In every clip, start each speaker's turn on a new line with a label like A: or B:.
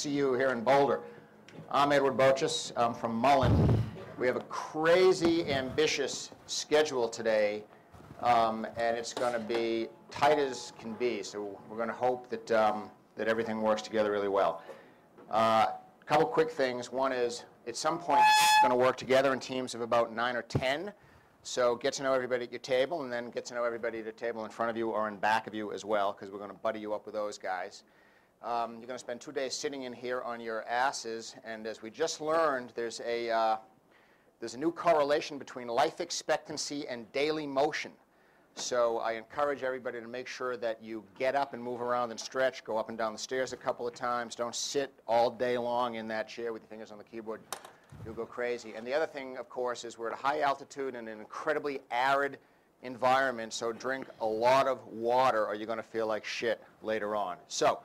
A: see you here in Boulder. I'm Edward Bochus. I'm from Mullen. We have a crazy ambitious schedule today, and it's going to be tight as can be. So we're going to hope that, that everything works together really well. A couple quick things. One is, at some point, we're going to work together in teams of about 9 or 10. So get to know everybody at your table, and then get to know everybody at a table in front of you or in back of you as well, because we're going to buddy you up with those guys. You're going to spend 2 days sitting in here on your asses, and as we just learned, there's a new correlation between life expectancy and daily motion. So I encourage everybody to make sure that you get up and move around and stretch, go up and down the stairs a couple of times. Don't sit all day long in that chair with your fingers on the keyboard. You'll go crazy. And the other thing, of course, is we're at a high altitude in an incredibly arid environment, so drink a lot of water or you're going to feel like shit later on. So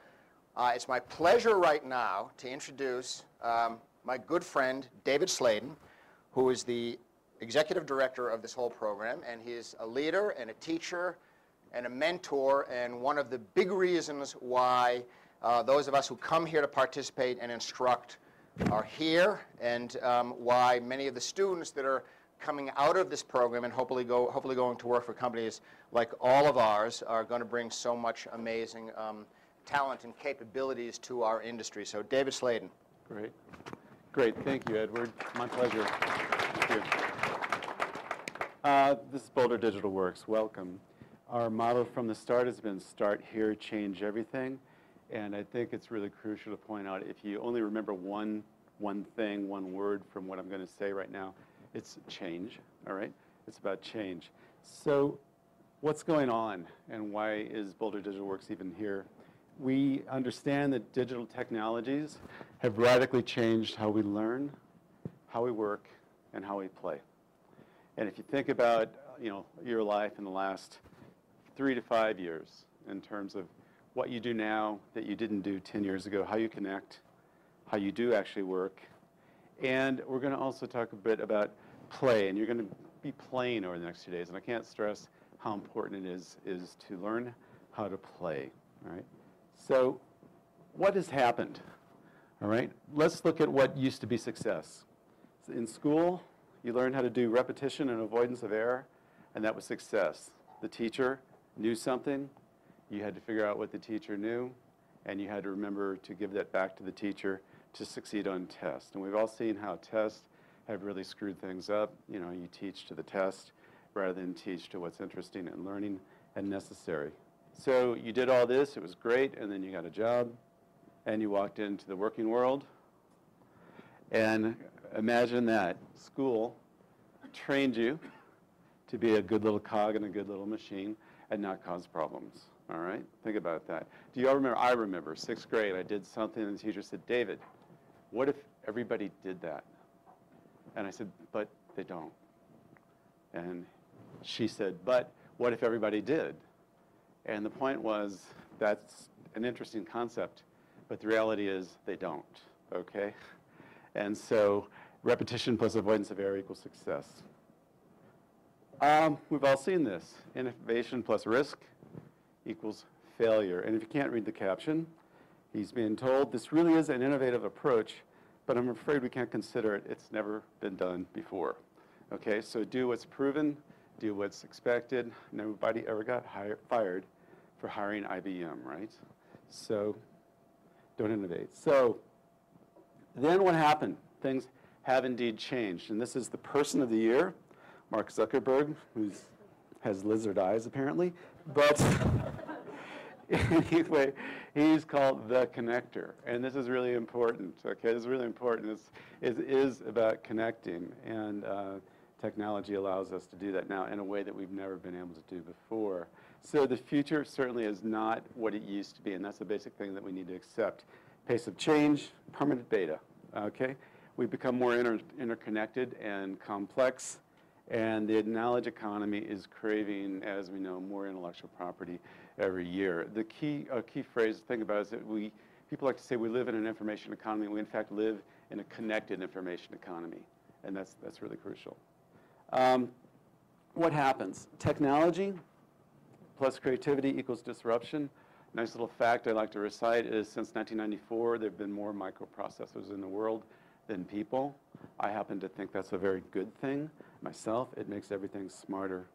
A: it's my pleasure right now to introduce my good friend, David Sladen, who is the executive director of this whole program, and he's a leader and a teacher and a mentor, and one of the big reasons why those of us who come here to participate and instruct are here, and why many of the students that are coming out of this program and hopefully going to work for companies like all of ours are going to bring so much amazing talent and capabilities to our industry. So David Sladen.
B: Great. Great. Thank you, Edward. My pleasure. Thank you. This is Boulder Digital Works. Welcome. Our motto from the start has been start here, change everything. And I think it's really crucial to point out, if you only remember one thing, one word from what I'm going to say right now, it's change, all right? It's about change. So what's going on, and why is Boulder Digital Works even here? We understand that digital technologies have radically changed how we learn, how we work, and how we play. And if you think about, your life in the last 3 to 5 years in terms of what you do now that you didn't do 10 years ago, how you connect, how you do actually work. And we're going to also talk a bit about play, and you're going to be playing over the next 2 days. And I can't stress how important it is to learn how to play, all right? So what has happened, all right? Let's look at what used to be success. So in school, you learned how to do repetition and avoidance of error, and that was success. The teacher knew something, you had to figure out what the teacher knew, and you had to remember to give that back to the teacher to succeed on tests. And we've all seen how tests have really screwed things up. You teach to the test rather than teach to what's interesting and learning and necessary. So you did all this, it was great, and then you got a job, and you walked into the working world. And imagine that school trained you to be a good little cog in a good little machine and not cause problems. All right? Think about that. Do you all remember? I remember 6th grade, I did something, and the teacher said, David, what if everybody did that? And I said, but they don't. And she said, but what if everybody did? And the point was, that's an interesting concept, but the reality is they don't, okay? And so repetition plus avoidance of error equals success. We've all seen this. Innovation plus risk equals failure. And if you can't read the caption, he's being told this really is an innovative approach, but I'm afraid we can't consider it. It's never been done before. Okay, so do what's proven, do what's expected. Nobody ever got fired for hiring IBM, right? So don't innovate. So then what happened? Things have indeed changed. And this is the person of the year, Mark Zuckerberg, who has lizard eyes apparently. But anyway, he's called the connector. And this is really important, okay? This is really important. It is about connecting. And technology allows us to do that now in a way that we've never been able to do before. So the future certainly is not what it used to be. And that's the basic thing that we need to accept. Pace of change, permanent beta, okay? We've become more interconnected and complex. And the knowledge economy is craving, as we know, more intellectual property every year. The key phrase to think about is that people like to say we live in an information economy. We, in fact, live in a connected information economy. And that's really crucial. What happens? Technology plus creativity equals disruption. Nice little fact I like to recite is since 1994, there have been more microprocessors in the world than people. I happen to think that's a very good thing myself. It makes everything smarter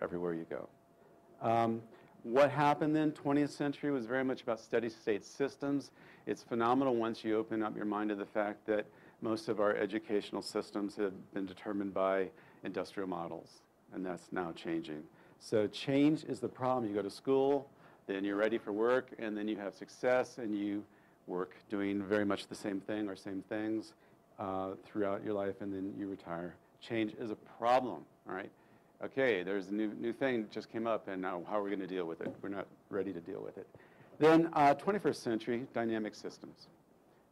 B: everywhere you go. What happened then, 20th century, was very much about steady state systems. It's phenomenal once you open up your mind to the fact that most of our educational systems have been determined by industrial models, and that's now changing. So change is the problem. You go to school, then you're ready for work, and then you have success, and you work doing very much the same thing or same things throughout your life, and then you retire. Change is a problem, all right? Okay, there's a new thing that just came up, and now how are we going to deal with it? We're not ready to deal with it. Then 21st century, dynamic systems.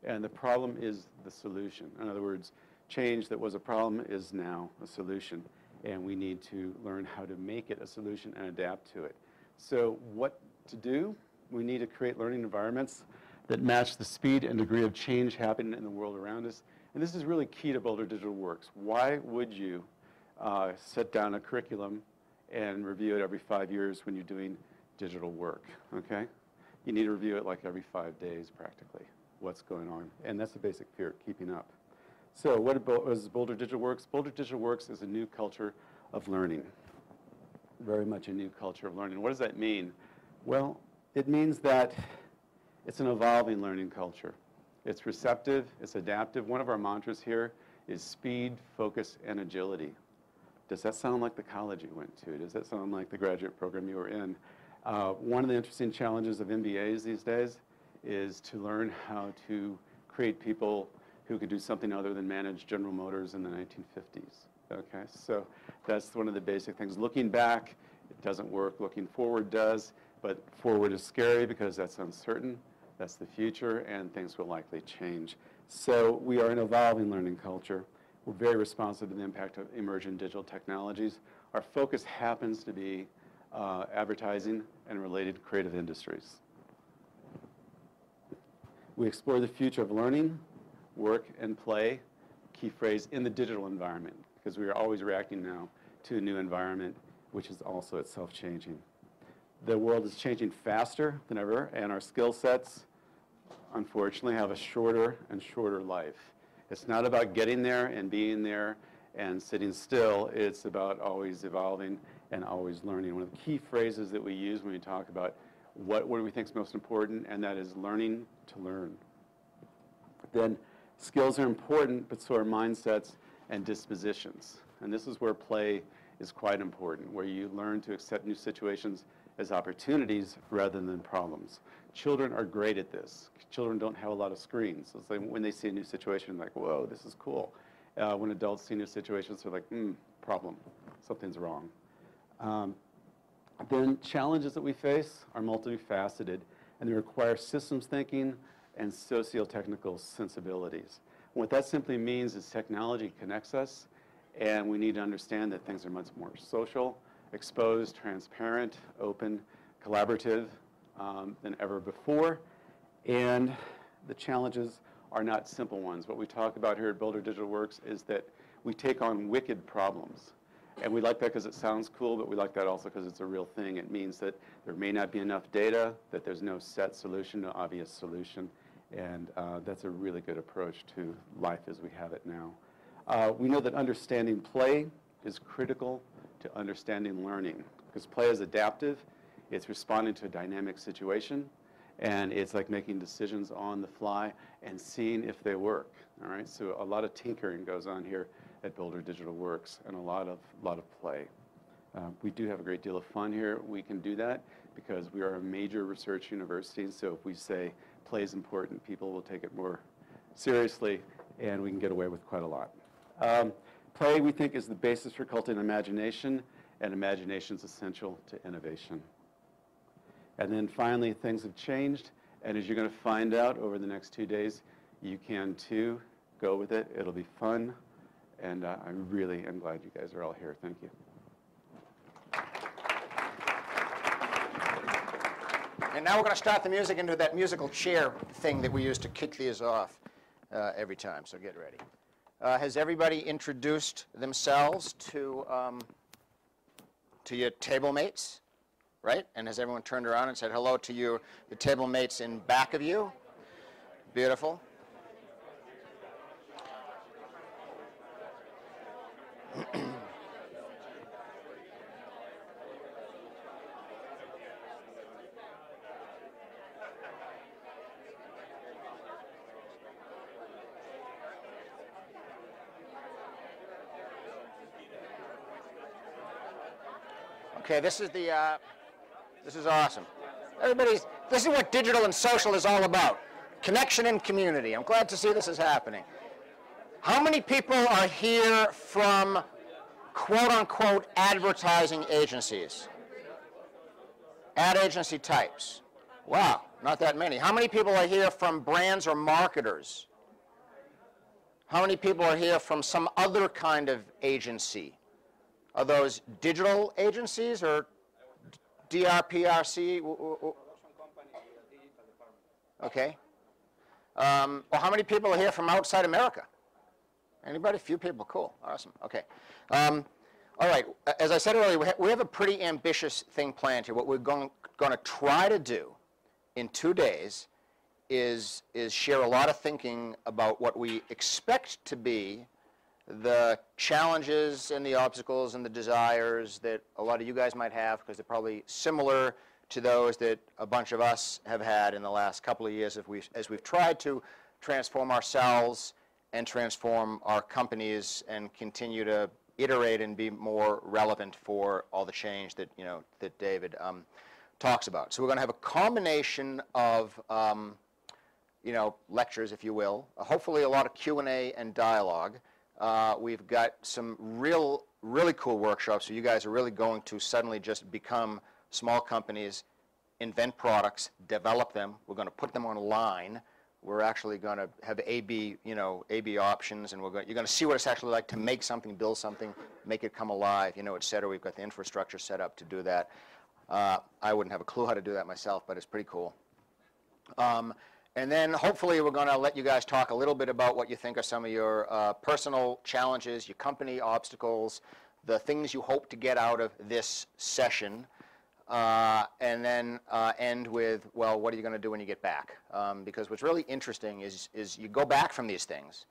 B: And the problem is the solution. In other words, change that was a problem is now a solution, and we need to learn how to make it a solution and adapt to it. So what to do? We need to create learning environments that match the speed and degree of change happening in the world around us. And this is really key to Boulder Digital Works. Why would you set down a curriculum and review it every 5 years when you're doing digital work, okay? You need to review it like every 5 days practically, what's going on. And that's the basic fear, keeping up. So what is Boulder Digital Works? Boulder Digital Works is a new culture of learning, very much a new culture of learning. What does that mean? Well, it means that it's an evolving learning culture. It's receptive, it's adaptive. One of our mantras here is speed, focus, and agility. Does that sound like the college you went to? Does that sound like the graduate program you were in? One of the interesting challenges of MBAs these days is to learn how to create people who could do something other than manage General Motors in the 1950s. Okay, so that's one of the basic things. Looking back, it doesn't work. Looking forward does, but forward is scary because that's uncertain. That's the future, and things will likely change. So we are an evolving learning culture. We're very responsive to the impact of emerging digital technologies. Our focus happens to be advertising and related creative industries. We explore the future of learning, work, and play, key phrase, in the digital environment, because we are always reacting now to a new environment, which is also itself changing. The world is changing faster than ever, and our skill sets, unfortunately, have a shorter and shorter life. It's not about getting there and being there and sitting still. It's about always evolving and always learning. One of the key phrases that we use when we talk about what do we think is most important, and that is learning to learn. Then skills are important, but so are mindsets and dispositions. And this is where play is quite important, where you learn to accept new situations as opportunities rather than problems. Children are great at this. Children don't have a lot of screens. So it's like when they see a new situation, like, whoa, this is cool. When adults see new situations, they're like, problem, something's wrong. Then challenges that we face are multifaceted, and they require systems thinking and socio-technical sensibilities. What that simply means is technology connects us, and we need to understand that things are much more social, exposed, transparent, open, collaborative than ever before. And the challenges are not simple ones. What we talk about here at Boulder Digital Works is that we take on wicked problems. And we like that because it sounds cool, but we like that also because it's a real thing. It means that there may not be enough data, that there's no set solution, no obvious solution. And that's a really good approach to life as we have it now. We know that understanding play is critical to understanding learning, because play is adaptive. It's responding to a dynamic situation, and it's like making decisions on the fly and seeing if they work. All right, so a lot of tinkering goes on here at Boulder Digital Works, and a lot of play. We do have a great deal of fun here. We can do that because we are a major research university, so if we say play is important, people will take it more seriously, and we can get away with quite a lot. Play, we think, is the basis for cultivating imagination, and imagination is essential to innovation. And then finally, things have changed, and as you're going to find out over the next 2 days, you can too. Go with it. It'll be fun, and I really am glad you guys are all here. Thank you.
A: And now we're going to start the music into that musical chair thing that we use to kick these off every time, so get ready. Has everybody introduced themselves to your table mates? right? And has everyone turned around and said hello to you, the table mates in back of you? Beautiful. Okay, this is awesome. This is what digital and social is all about. Connection and community. I'm glad to see this is happening. How many people are here from quote-unquote advertising agencies? Ad agency types. Wow, not that many. How many people are here from brands or marketers? How many people are here from some other kind of agency? Are those digital agencies or DRPRC? Okay. Well, how many people are here from outside America? Anybody? Few people. Cool. Awesome. Okay. All right. As I said earlier, we have a pretty ambitious thing planned here. What we're going to try to do in 2 days is share a lot of thinking about what we expect to be the challenges and the obstacles and the desires that a lot of you guys might have, because they're probably similar to those that a bunch of us have had in the last couple of years as we've tried to transform ourselves and transform our companies and continue to iterate and be more relevant for all the change that, that David talks about. So we're going to have a combination of lectures, if you will, hopefully a lot of Q&A and dialogue. We've got some really cool workshops, so you guys are really going to suddenly just become small companies, invent products, develop them. We're going to put them online. We're actually going to have A/B options, and you're going to see what it's actually like to make something, build something, make it come alive, et cetera. We've got the infrastructure set up to do that. I wouldn't have a clue how to do that myself, but it's pretty cool. And then hopefully we're going to let you guys talk a little bit about what you think are some of your personal challenges, your company obstacles, the things you hope to get out of this session, and then end with, well, what are you going to do when you get back? Because what's really interesting is you go back from these things,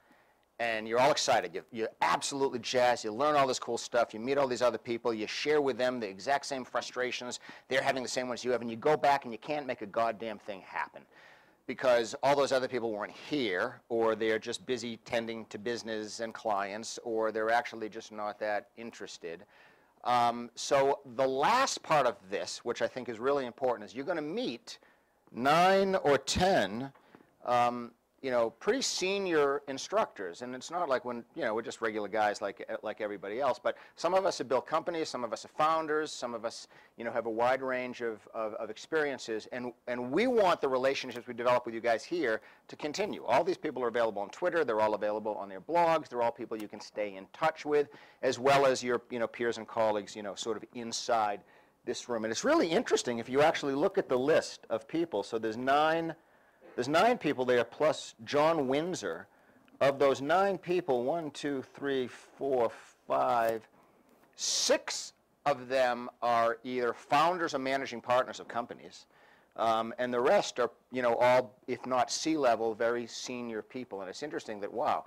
A: and you're all excited. You're absolutely jazzed. You learn all this cool stuff. You meet all these other people. You share with them the exact same frustrations. They're having the same ones you have, and you go back and you can't make a goddamn thing happen, because all those other people weren't here, or they're just busy tending to business and clients, or they're actually just not that interested. So the last part of this, which I think is really important, is you're going to meet 9 or 10 pretty senior instructors. And it's not like we're just regular guys like everybody else, but some of us have built companies, some of us are founders, some of us, have a wide range of experiences, and we want the relationships we develop with you guys here to continue. All these people are available on Twitter, they're all available on their blogs, they're all people you can stay in touch with, as well as your, peers and colleagues, sort of inside this room. And it's really interesting if you actually look at the list of people. So there's 9 people there, plus John Windsor. Of those 9 people, 1, 2, 3, 4, 5, 6 of them are either founders or managing partners of companies. And the rest are, all, if not C-level, very senior people. And it's interesting that, wow,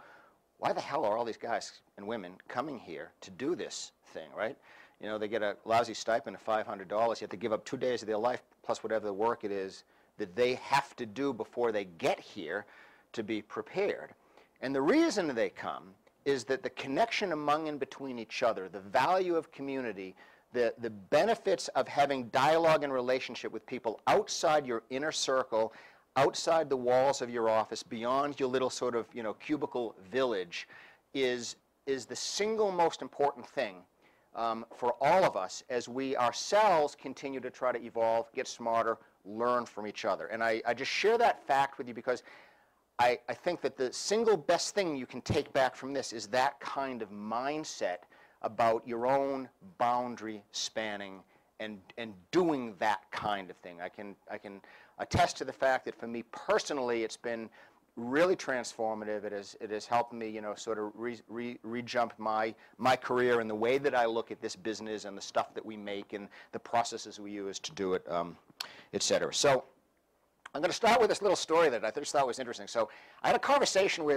A: why the hell are all these guys and women coming here to do this thing, right? They get a lousy stipend of $500. You have to give up 2 days of their life, plus whatever the work it is that they have to do before they get here to be prepared. And the reason they come is that the connection among and between each other, the value of community, the benefits of having dialogue and relationship with people outside your inner circle, outside the walls of your office, beyond your little sort of, cubicle village, is the single most important thing for all of us as we ourselves continue to try to evolve, get smarter, learn from each other. And I just share that fact with you because I think that the single best thing you can take back from this is that kind of mindset about your own boundary spanning and doing that kind of thing. I can attest to the fact that for me personally, it's been really transformative. It has helped me, you know, sort of re-jump my career and the way that I look at this business and the stuff that we make and the processes we use to do it, et cetera. So I'm going to start with this little story that I just thought was interesting. So I had a conversation with